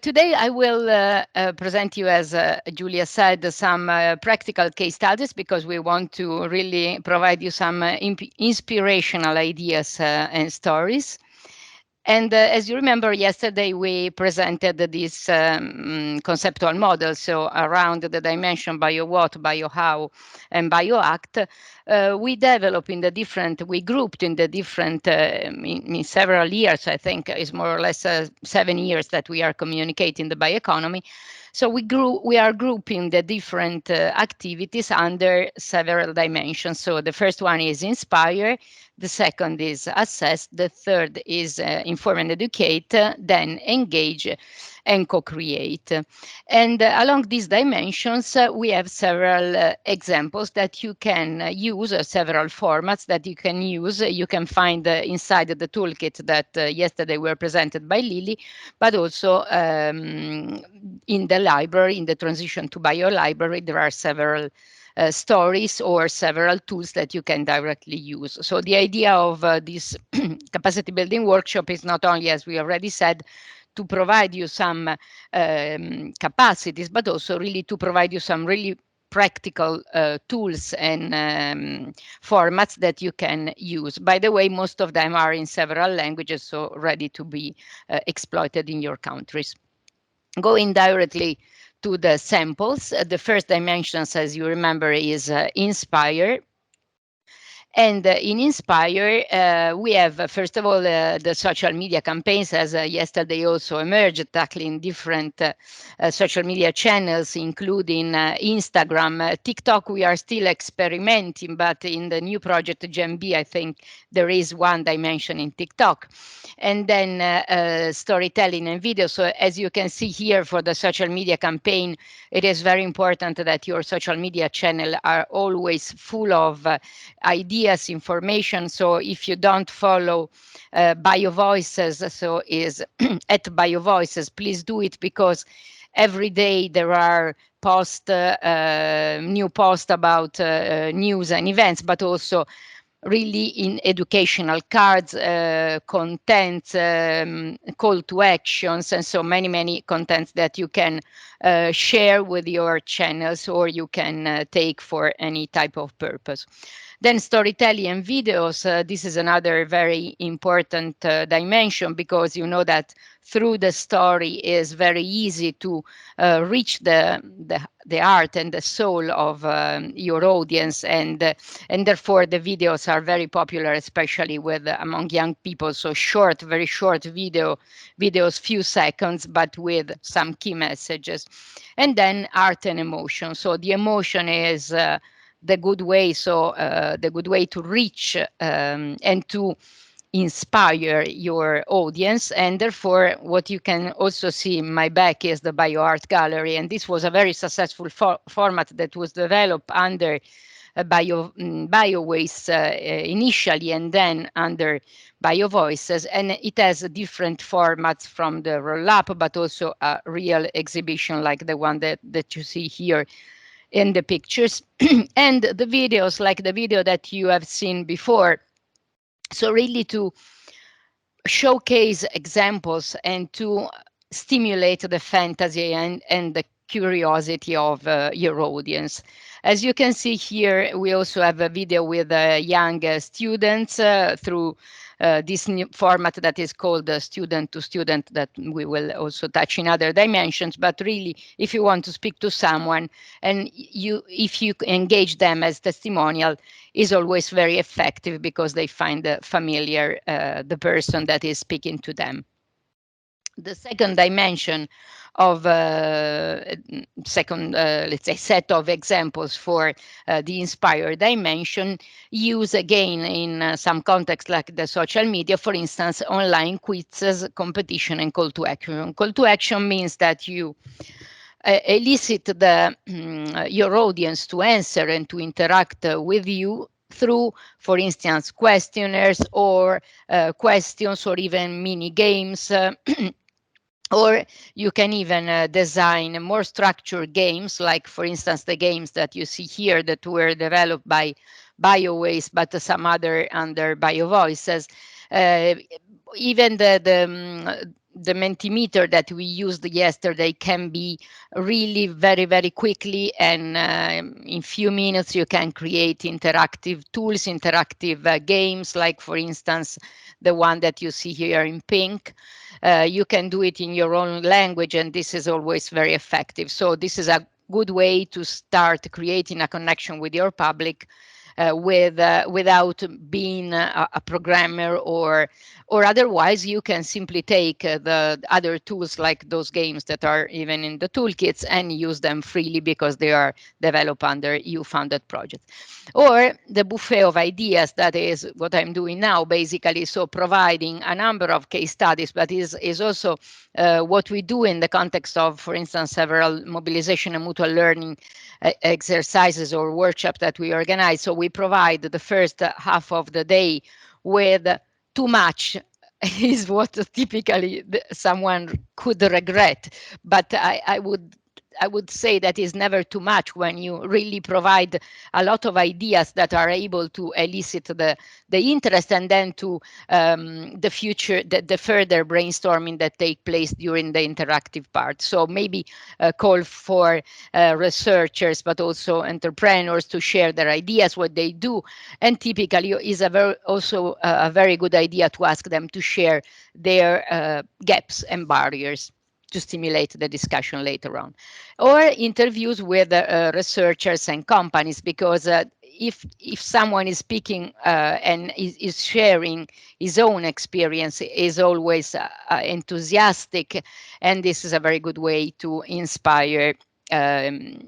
today I will present you, as Julia said, some practical case studies, because we want to really provide you some inspirational ideas and stories. And as you remember, yesterday we presented this conceptual model. So around the dimension bio what, bio how, and bio act, we developed in the different, we grouped in the different, in several years, I think is more or less 7 years that we are communicating the bioeconomy. So we are grouping the different activities under several dimensions. So the first one is inspire, the second is assess, the third is inform and educate, then engage and co-create. And along these dimensions, we have several examples that you can use, several formats that you can use. You can find inside the toolkit that yesterday were presented by Lily, but also in the library, in the transition to bio library, there are several stories or several tools that you can directly use. So the idea of this capacity building workshop is not only, as we already said, to provide you some capacities, but also really to provide you some really practical tools and formats that you can use. By the way, most of them are in several languages, so ready to be exploited in your countries. Going directly to the samples, the first dimensions, as you remember, is inspire. And in Inspire, we have, first of all, the social media campaigns, as yesterday also emerged, tackling different social media channels, including Instagram. TikTok, we are still experimenting, but in the new project GMB, I think there is one dimension in TikTok. And then storytelling and video. So as you can see here for the social media campaign, it is very important that your social media channel are always full of ideas, information. So if you don't follow Bio Voices, so is at Bio Voices, please do it, because every day there are new posts about news and events, but also really in educational cards, content, call to actions, and so many contents that you can share with your channels, or you can take for any type of purpose. Then storytelling and videos, this is another very important dimension, because you know that through the story is very easy to reach the heart and the soul of your audience, and therefore the videos are very popular, especially with among young people. So short, very short videos, few seconds, but with some key messages. And then art and emotion. So the emotion is the good way, so the good way to reach and to inspire your audience. And therefore, what you can also see in my back is the BioArt Gallery, and this was a very successful format that was developed under BioWaste initially, and then under BioVoices, and it has different formats from the roll-up, but also a real exhibition like the one that you see here in the pictures, and the videos like the video that you have seen before. So really to showcase examples and to stimulate the fantasy and the curiosity of your audience. As you can see here, we also have a video with young students through this new format that is called student to student, that we will also touch in other dimensions. But really, if you want to speak to someone and if you engage them as testimonial, is always very effective, because they find familiar the person that is speaking to them. The second dimension of second, let's say, set of examples for the inspire dimension use again in some context like the social media, for instance, online quizzes, competition, and call to action. Call to action means that you elicit your audience to answer and to interact with you through, for instance, questionnaires or questions, or even mini games. Or you can even design more structured games, like, for instance, the games that you see here that were developed by BioWaste, but some other under BioVoices. Even the Mentimeter that we used yesterday can be really very, very quickly, and in few minutes you can create interactive tools, interactive games, like for instance, the one that you see here in pink. You can do it in your own language, and this is always very effective. So this is a good way to start creating a connection with your public without being a programmer, or otherwise you can simply take the other tools like those games that are even in the toolkits and use them freely because they are developed under EU-funded projects. Or the buffet of ideas, that is what I'm doing now, basically. So providing a number of case studies, but is also what we do in the context of, for instance, several mobilization and mutual learning exercises or workshops that we organize. So we provide the first half of the day with too much is what typically someone could regret, but I would say that is never too much when you really provide a lot of ideas that are able to elicit the interest, and then to the future, the further brainstorming that take place during the interactive part. So maybe a call for researchers, but also entrepreneurs to share their ideas, what they do. And typically is also a very good idea to ask them to share their gaps and barriers to stimulate the discussion later on. Or interviews with researchers and companies, because if someone is speaking and is sharing his own experience, is always enthusiastic, and this is a very good way to inspire um,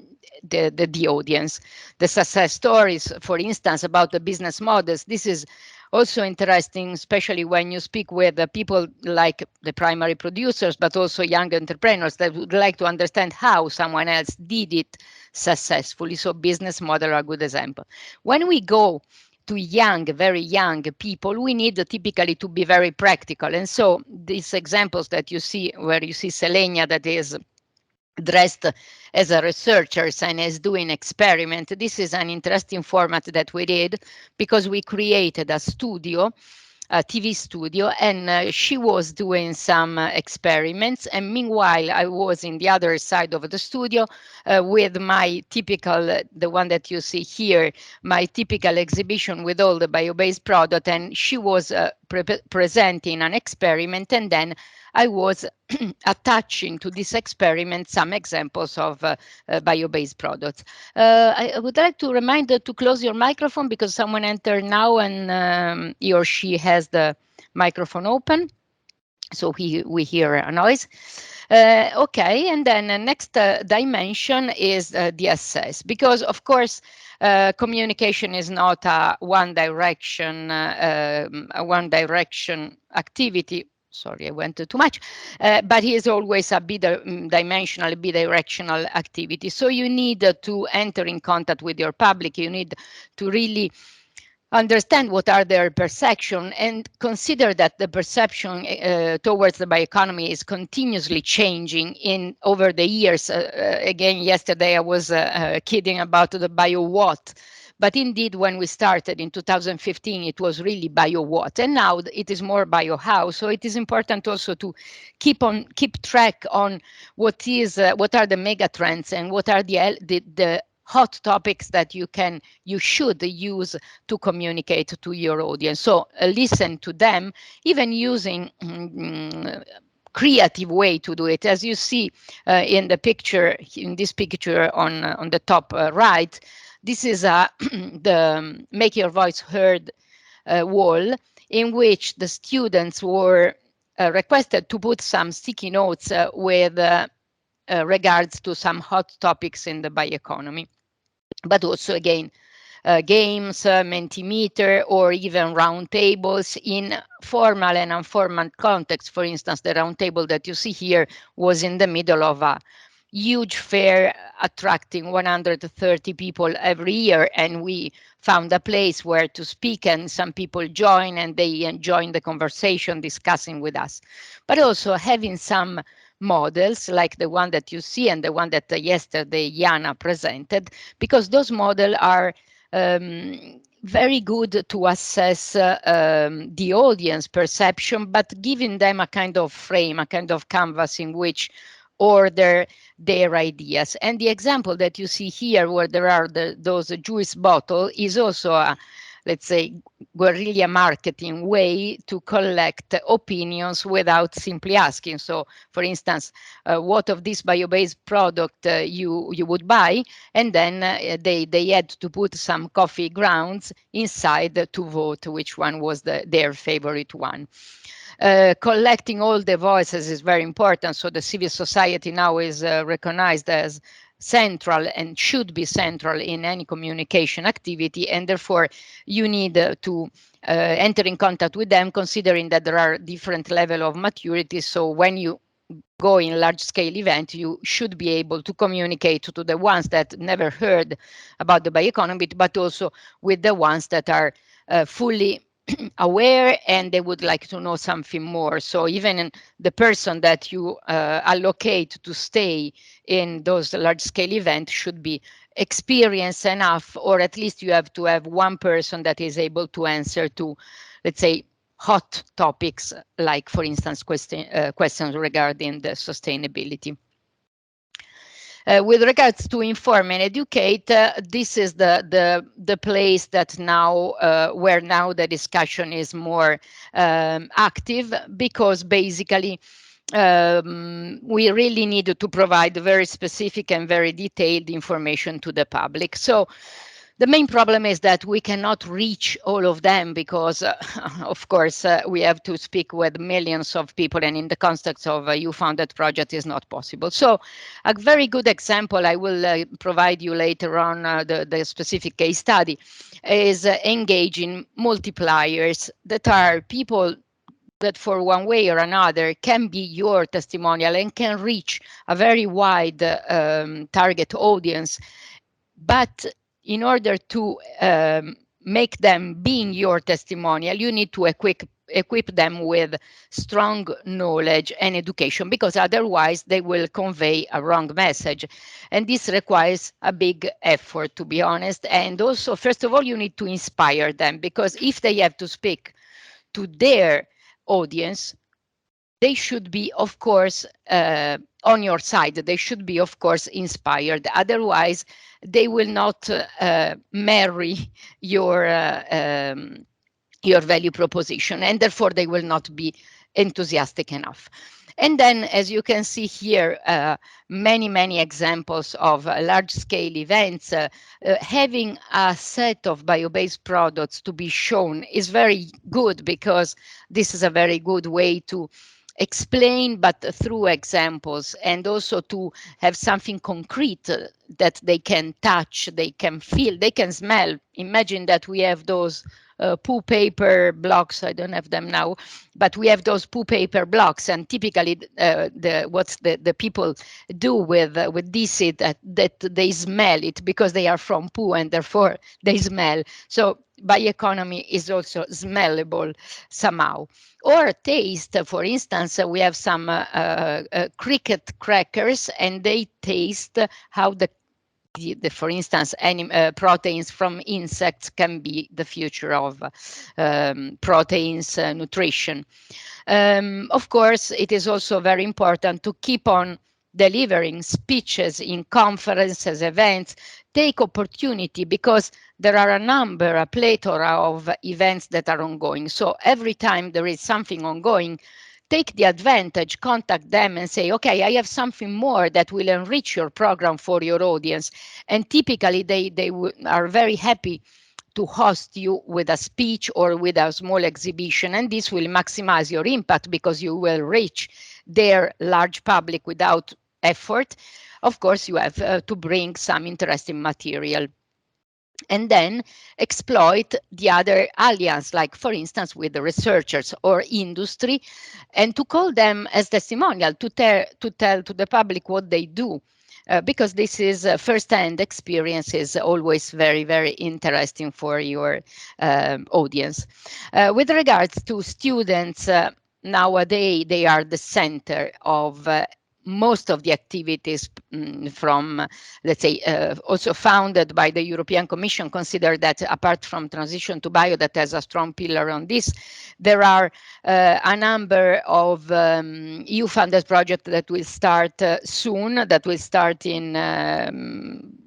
the audience. The success stories, for instance, about the business models, this is also interesting, especially when you speak with people like the primary producers, but also young entrepreneurs that would like to understand how someone else did it successfully. So business model are a good example. When we go to young, very young people, we need typically to be very practical. And so these examples that you see, where you see Selenia that is dressed as a researcher and is doing experiment. This is an interesting format that we did because we created a studio, a TV studio, and she was doing some experiments. And meanwhile, I was in the other side of the studio with my typical, the one that you see here, my typical exhibition with all the bio-based product. And she was presenting an experiment, and then I was attaching to this experiment some examples of bio-based products. I would like to remind you to close your microphone because someone entered now, and he or she has the microphone open. So we hear a noise. Okay, and then the next dimension is the assess, because of course communication is not a one direction activity. Sorry, I went too much, but it is always a bidimensional, bidirectional activity. So you need to enter in contact with your public. You need to really understand what are their perception, and consider that the perception towards the bioeconomy is continuously changing in over the years. Again, yesterday I was kidding about the bio what, but indeed when we started in 2015 it was really bio what, and now it is more bio how. So it is important also to keep track on what are the mega trends, and what are the hot topics that you should use to communicate to your audience. So listen to them, even using creative way to do it. As you see in this picture on the top right, this is the Make Your Voice Heard wall, in which the students were requested to put some sticky notes with regards to some hot topics in the bioeconomy, but also again games, Mentimeter, or even roundtables in formal and informal context. For instance, the roundtable that you see here was in the middle of a huge fair attracting 130 people every year, and we found a place where to speak, and some people join and they enjoy the conversation discussing with us. But also having some models like the one that you see and the one that yesterday Jana presented, because those models are very good to assess the audience perception, but giving them a kind of frame, a kind of canvas in which order their ideas. And the example that you see here, where there are those juice bottles, is also a, let's say, guerrilla marketing way to collect opinions without simply asking. So, for instance, what of this bio-based product you would buy, and then they had to put some coffee grounds inside to vote which one was their favorite one. Collecting all the voices is very important. So the civil society now is recognized as central and should be central in any communication activity, and therefore you need to enter in contact with them, considering that there are different level of maturity. So when you go in large scale event, you should be able to communicate to the ones that never heard about the bioeconomy, but also with the ones that are fully aware and they would like to know something more. So even the person that you allocate to stay in those large scale events should be experienced enough, or at least you have to have one person that is able to answer to, let's say, hot topics, like, for instance, questions regarding the sustainability. With regards to inform and educate, this is the place that now where now the discussion is more active, because basically we really need to provide very specific and very detailed information to the public. So the main problem is that we cannot reach all of them because, of course, we have to speak with millions of people, and in the context of a youth-funded project is not possible. So a very good example, I will provide you later on the specific case study, is engaging multipliers that are people that for one way or another can be your testimonial and can reach a very wide target audience. But in order to make them being your testimonial, you need to equip them with strong knowledge and education, because otherwise they will convey a wrong message. And this requires a big effort, to be honest. And also, first of all, you need to inspire them, because if they have to speak to their audience, they should be, of course, on your side. They should be, of course, inspired. Otherwise, they will not marry your your value proposition, and therefore they will not be enthusiastic enough. And then, as you can see here, many examples of large-scale events. Having a set of bio-based products to be shown is very good, because this is a very good way to explain, but through examples, and also to have something concrete that they can touch, they can feel, they can smell. Imagine that we have those poo paper blocks. I don't have them now, but we have those poo paper blocks, and typically the people do with this is that they smell it, because they are from poo and therefore they smell. So bioeconomy is also smellable somehow. Or taste, for instance, we have some cricket crackers, and they taste how for instance, proteins from insects can be the future of proteins nutrition. Of course, it is also very important to keep on delivering speeches in conferences, events. Take opportunity, because there are a plethora of events that are ongoing. So every time there is something ongoing, take the advantage, contact them and say, okay, I have something more that will enrich your program for your audience. And typically they are very happy to host you with a speech or with a small exhibition, and this will maximize your impact, because you will reach their large public without effort. Of course, you have to bring some interesting material, and then exploit the other alliance, like, for instance, with the researchers or industry, and to call them as testimonial, to tell to the public what they do. Because this is first-hand experience is always very interesting for your audience. With regards to students, nowadays they are the center of most of the activities from, let's say, also founded by the European Commission, consider that apart from transition to bio that has a strong pillar on this, there are a number of EU-funded projects that will start soon, that will start in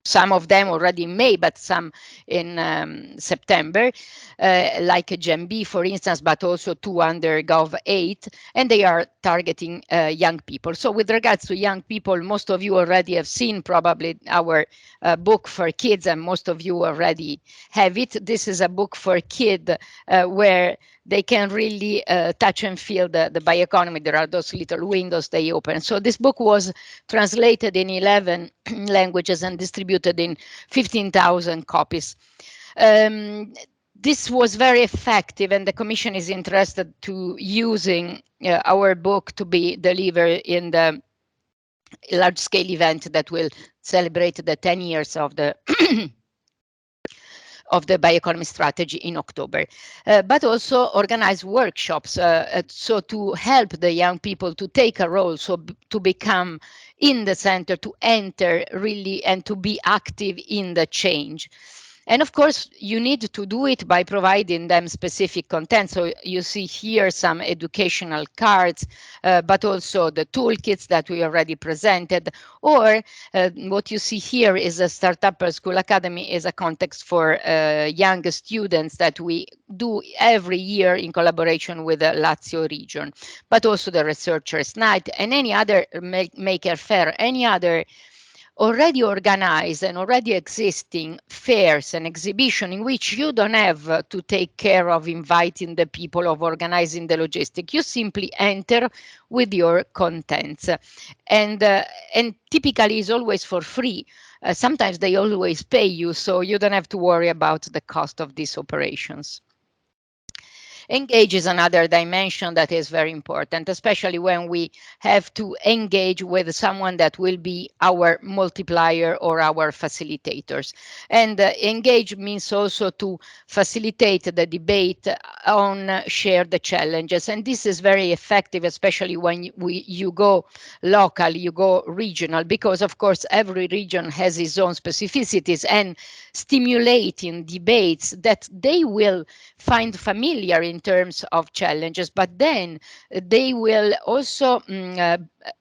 some of them already in May, but some in September, like GEMB, for instance, but also two under Gov8, and they are targeting young people. So with regards to young people, most of you already have seen probably our book for kids, and most of you already have it. This is a book for kids where they can really touch and feel the bioeconomy. There are those little windows they open. So this book was translated in 11 languages and distributed in 15,000 copies. This was very effective, and the Commission is interested to using our book to be delivered in the large-scale event that will celebrate the 10 years of the of the bioeconomy strategy in October, but also organize workshops so to help the young people to take a role, so to become in the center, to enter really and to be active in the change. And of course, you need to do it by providing them specific content. So you see here some educational cards, but also the toolkits that we already presented. Or what you see here is a Startup School Academy is a context for young students that we do every year in collaboration with the Lazio region, but also the Researchers' Night and any other maker fair, any other already organized and already existing fairs and exhibition in which you don't have to take care of inviting the people, of organizing the logistic. You simply enter with your contents, and typically is always for free. Sometimes they always pay you, so you don't have to worry about the cost of these operations. Engage is another dimension that is very important, especially when we have to engage with someone that will be our multiplier or our facilitators. And engage means also to facilitate the debate on share the challenges. And this is very effective, especially when you go local, you go regional, because of course every region has its own specificities, and stimulating debates that they will find familiar in terms of challenges, but then they will also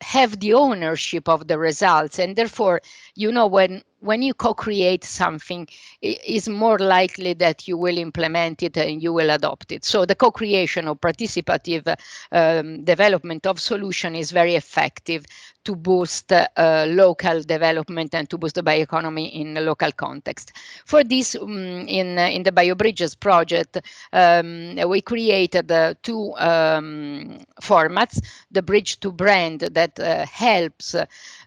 have the ownership of the results, and therefore, you know, when you co-create something, it is more likely that you will implement it and you will adopt it. So the co-creation or participative development of solution is very effective to boost local development and to boost the bioeconomy in a local context. For this, in the BioBridges project, we created two formats: the bridge to brand that helps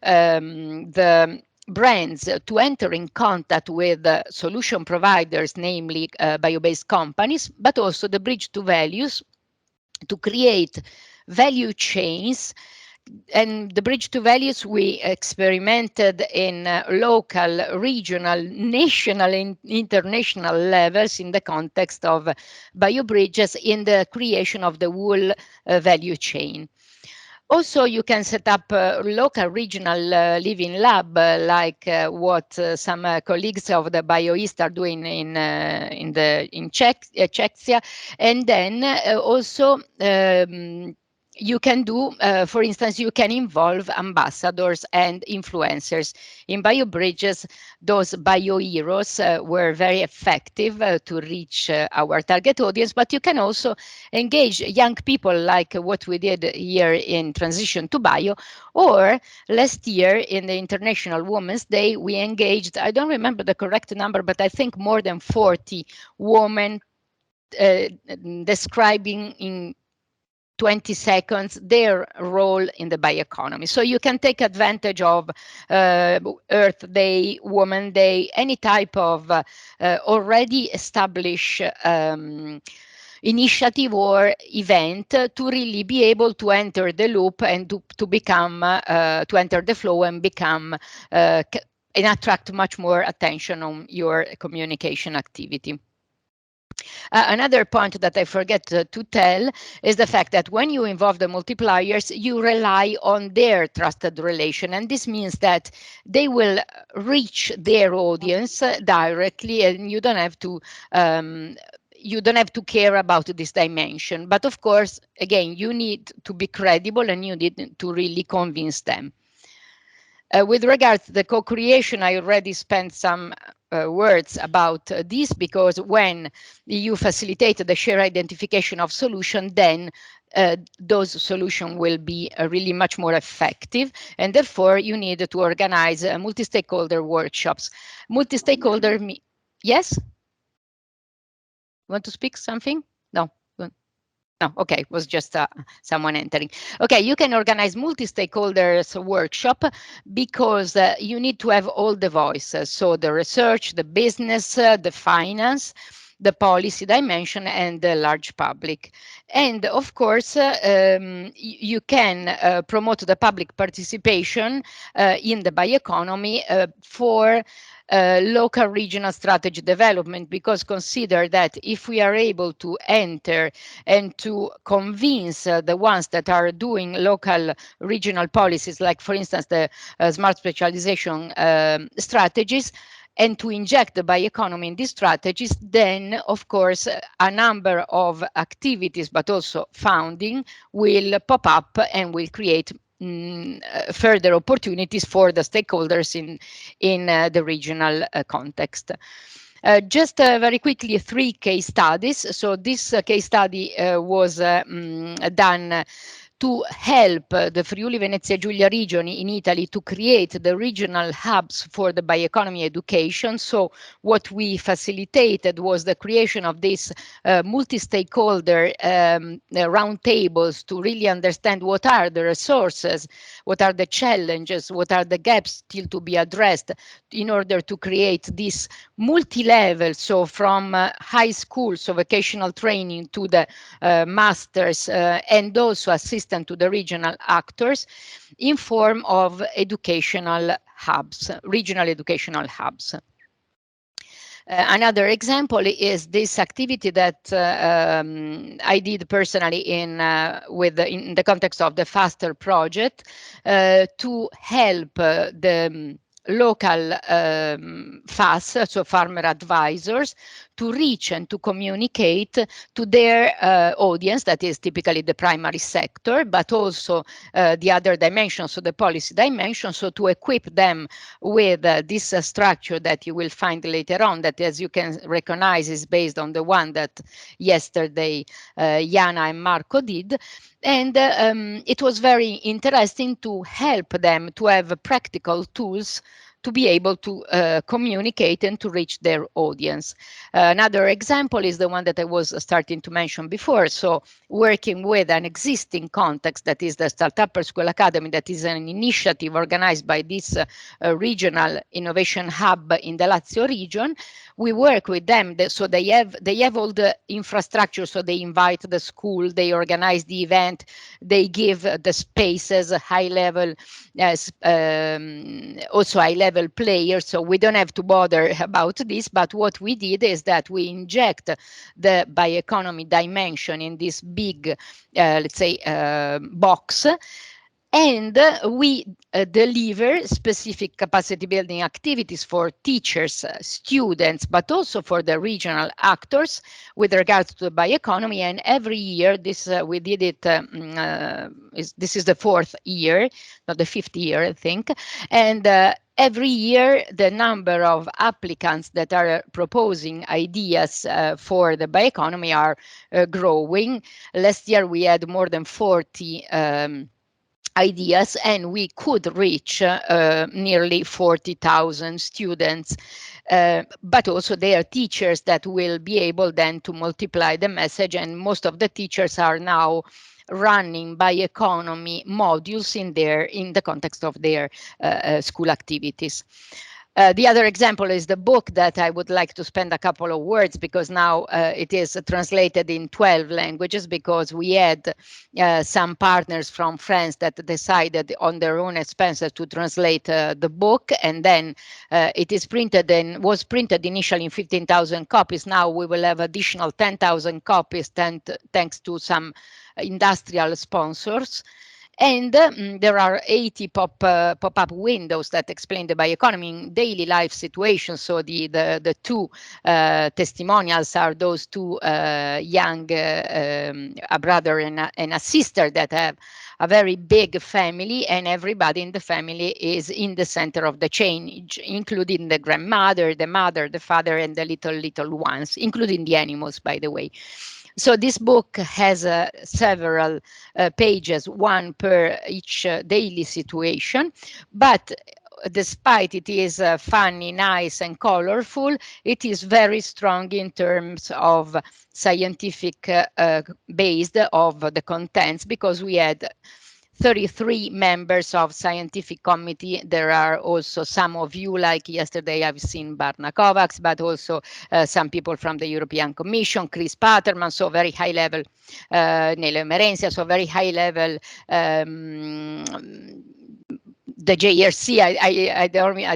the brands to enter in contact with solution providers, namely bio-based companies, but also the bridge to values to create value chains. And the bridge to values we experimented in local, regional, national, and international levels in the context of BioBridges in the creation of the whole value chain. Also, you can set up a local regional living lab, like what some colleagues of the BioEast are doing in Czechia, and then also you can do, for instance, you can involve ambassadors and influencers. In BioBridges, those bio-heroes were very effective to reach our target audience, but you can also engage young people like what we did here in Transition to Bio, or last year in the International Women's Day, we engaged, I don't remember the correct number, but I think more than 40 women describing in 20 seconds their role in the bioeconomy. So you can take advantage of Earth Day, Woman Day, any type of already established initiative or event to really be able to enter the loop and to become, to enter the flow and become and attract much more attention on your communication activity. Another point that I forget to tell is the fact that when you involve the multipliers, you rely on their trusted relation. And this means that they will reach their audience directly, and you don't have to care about this dimension. But of course, again, you need to be credible and you need to really convince them. With regards to the co-creation, I already spent some words about this, because when you facilitate the shared identification of solution, then those solutions will be really much more effective, and therefore you need to organize multi-stakeholder workshops. Multi-stakeholder, yes? Want to speak something? No. No, okay, it was just someone entering. Okay, you can organize multi-stakeholders workshop because you need to have all the voices. So the research, the business, the finance, the policy dimension, and the large public. And of course, you can promote the public participation in the bioeconomy for local regional strategy development, because consider that if we are able to enter and to convince the ones that are doing local regional policies, like for instance the smart specialization strategies, and to inject the bioeconomy in these strategies, then of course a number of activities but also funding will pop up and will create further opportunities for the stakeholders in the regional context. Just very quickly, 3 case studies. So this case study was done to help the Friuli Venezia Giulia region in Italy to create the regional hubs for the bioeconomy education. So what we facilitated was the creation of these multi-stakeholder round tables to really understand what are the resources, what are the challenges, what are the gaps still to be addressed, in order to create this multi-level, so from high school, so vocational training, to the masters, and also assistant to the regional actors, in form of educational hubs, regional educational hubs. Another example is this activity that I did personally in the context of the FASTER project to help the local FAS, so farmer advisors, to reach and to communicate to their audience, that is typically the primary sector, but also the other dimensions, so the policy dimension, so to equip them with this structure that you will find later on, that as you can recognize is based on the one that yesterday Jana and Marco did. And it was very interesting to help them to have practical tools to be able to communicate and to reach their audience. Another example is the one that I was starting to mention before. So working with an existing context, that is the Startup School Academy, that is an initiative organized by this regional innovation hub in the Lazio region. We work with them, so they have all the infrastructure, so they invite the school, they organize the event, they give the spaces, high level, also high level players, so we don't have to bother about this. But what we did is that we inject the bioeconomy dimension in this big, let's say, box, and we deliver specific capacity building activities for teachers, students, but also for the regional actors with regards to the bioeconomy. And every year, this we did it, this is the 4th year, not the 5th year, I think. And every year, the number of applicants that are proposing ideas for the bioeconomy are growing. Last year, we had more than 40 ideas, and we could reach nearly 40,000 students, but also they are teachers that will be able then to multiply the message, and most of the teachers are now running bioeconomy modules in the context of their school activities. The other example is the book that I would like to spend a couple of words, because now it is translated in 12 languages, because we had some partners from France that decided on their own expenses to translate the book, and then it is printed and was printed initially in 15,000 copies. Now we will have additional 10,000 copies thanks to some industrial sponsors. And there are 80 pop-up windows that explain the bioeconomy in daily life situations. So the two testimonials are those two young, a brother and a sister that have a very big family, and everybody in the family is in the center of the change, including the grandmother, the mother, the father, and the little ones, including the animals, by the way. So this book has several pages, one per each daily situation, but despite it is funny, nice, and colorful, it is very strong in terms of scientific based of the contents, because we had 33 members of scientific committee. There are also some of you, like yesterday I've seen Barna Kovacs, but also some people from the European Commission, Chris Patterman, so very high level, Nele Merencia, so very high level, the JRC, I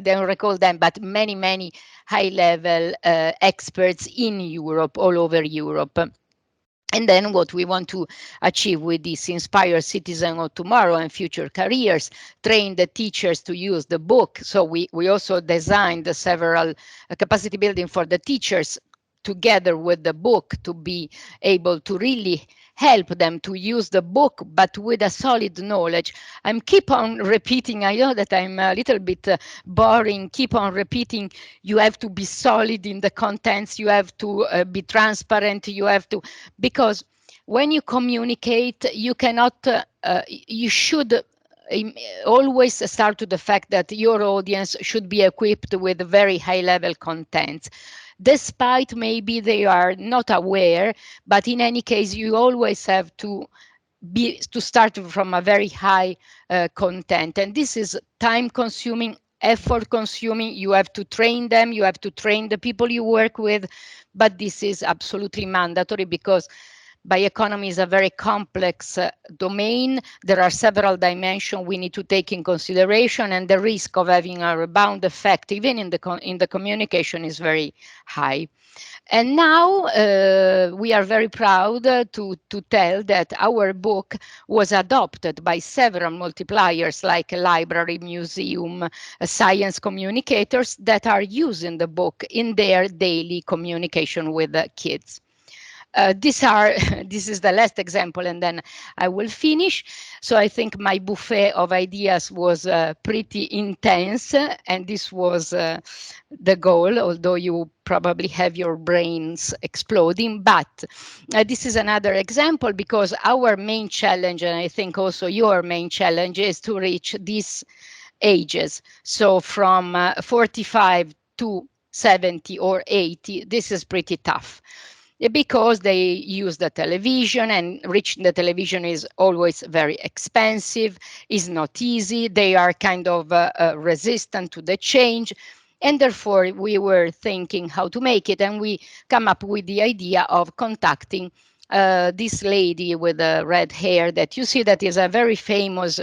don't recall them, but many high level experts in Europe, all over Europe. And then what we want to achieve with this: inspire citizens of tomorrow and future careers, train the teachers to use the book. So we also designed several capacity building for the teachers together with the book, to be able to really help them to use the book, but with a solid knowledge. I'm keep on repeating, I know that I'm a little bit boring, keep on repeating, you have to be solid in the contents, you have to be transparent, you have to, because when you communicate, you cannot, you should always start to the fact that your audience should be equipped with very high level content, despite maybe they are not aware, but in any case, you always have to start from a very high content. And this is time consuming, effort consuming. You have to train them, you have to train the people you work with, but this is absolutely mandatory, because bioeconomy is a very complex domain. There are several dimensions we need to take in consideration, and the risk of having a rebound effect, even in the communication, is very high. And now we are very proud to tell that our book was adopted by several multipliers, like a library, museum, science communicators, that are using the book in their daily communication with the kids. This is the last example, and then I will finish. So I think my buffet of ideas was pretty intense, and this was the goal, although you probably have your brains exploding. But this is another example, because our main challenge, and I think also your main challenge, is to reach these ages. So from 45 to 70 or 80, this is pretty tough, because they use the television, and reaching the television is always very expensive, is not easy. They are kind of resistant to the change. And therefore, we were thinking how to make it. And we come up with the idea of contacting this lady with the red hair that you see, that is a very famous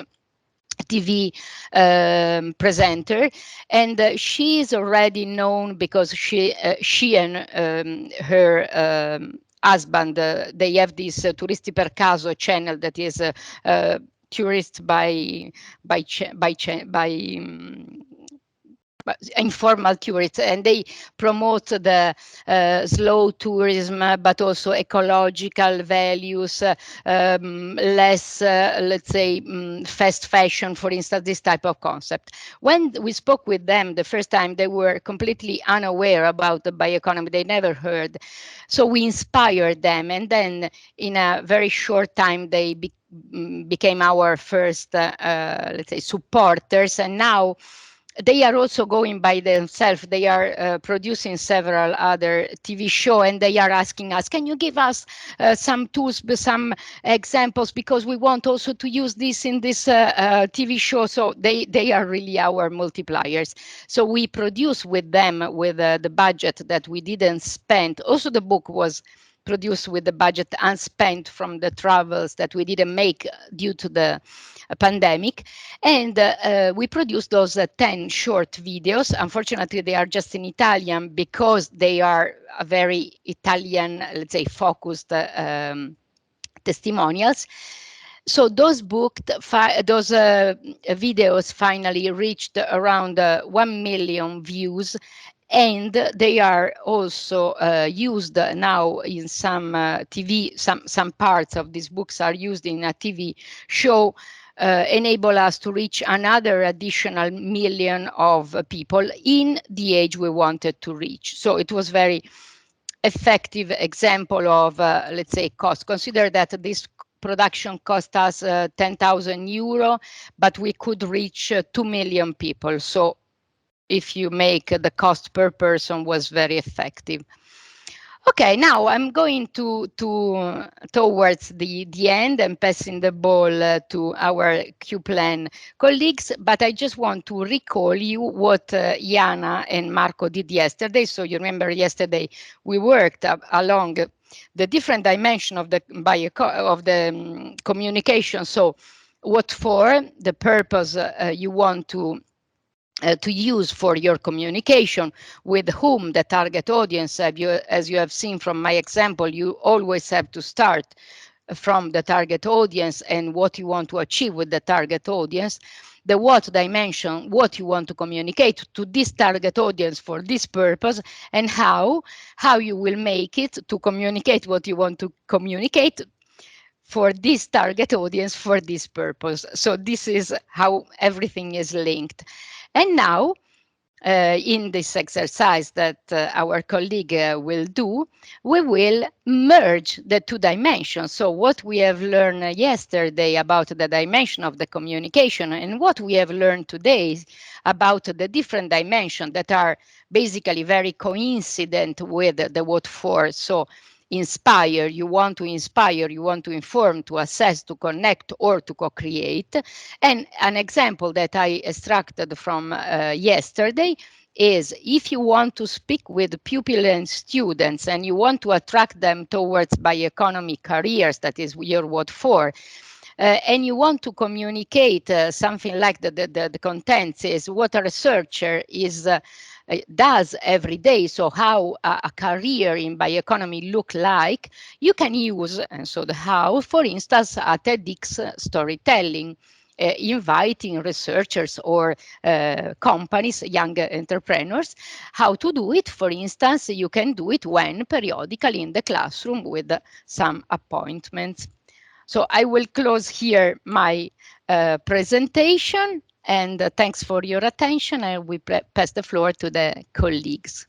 TV presenter, and she is already known because she and her husband, they have this Turisti per Caso channel that is tourist informal tourists, and they promote the slow tourism, but also ecological values, less, let's say, fast fashion, for instance, this type of concept. When we spoke with them the first time, they were completely unaware about the bioeconomy. They never heard. So we inspired them, and then in a very short time, they became our first, let's say, supporters. And now they are also going by themselves. They are producing several other TV shows, and they are asking us, can you give us some tools, some examples, because we want also to use this in this TV show. So they are really our multipliers. So we produce with them with the budget that we didn't spend. Also, the book was produced with the budget unspent from the travels that we didn't make due to the pandemic. And we produced those 10 short videos. Unfortunately, they are just in Italian because they are a very Italian, let's say, focused testimonials. So those videos finally reached around 1 million views, and they are also used now in some TV. Some parts of these books are used in a TV show. Enable us to reach another additional million of people in the age we wanted to reach. So it was very effective example of, let's say, cost. Consider that this production cost us 10,000 euro, but we could reach 2 million people. So if you make the cost per person was very effective. Okay, now I'm going towards the end and passing the ball to our Q-Plan colleagues, but I just want to recall you what Jana and Marco did yesterday. So you remember yesterday we worked along the different dimension of the communication. So what for, the purpose you want to use for your communication, with whom, the target audience. As you have seen from my example, you always have to start from the target audience and what you want to achieve with the target audience. The what dimension, what you want to communicate to this target audience for this purpose, and how you will make it to communicate what you want to communicate for this target audience for this purpose. So this is how everything is linked. And now, in this exercise that our colleague will do, we will merge the two dimensions. So what we have learned yesterday about the dimension of the communication and what we have learned today about the different dimensions that are basically very coincident with the what for. So inspire, you want to inspire, you want to inform, to assess, to connect, or to co-create. And an example that I extracted from yesterday is, if you want to speak with pupils and students and you want to attract them towards bioeconomy careers, that is your what for, and you want to communicate something like the contents is what a researcher does every day, so how a career in bioeconomy look like, you can use, and so the how, for instance, at TEDx storytelling, inviting researchers or companies, young entrepreneurs. How to do it? For instance, you can do it when periodically in the classroom with some appointments. So I will close here my presentation, and thanks for your attention. I will pass the floor to the colleagues.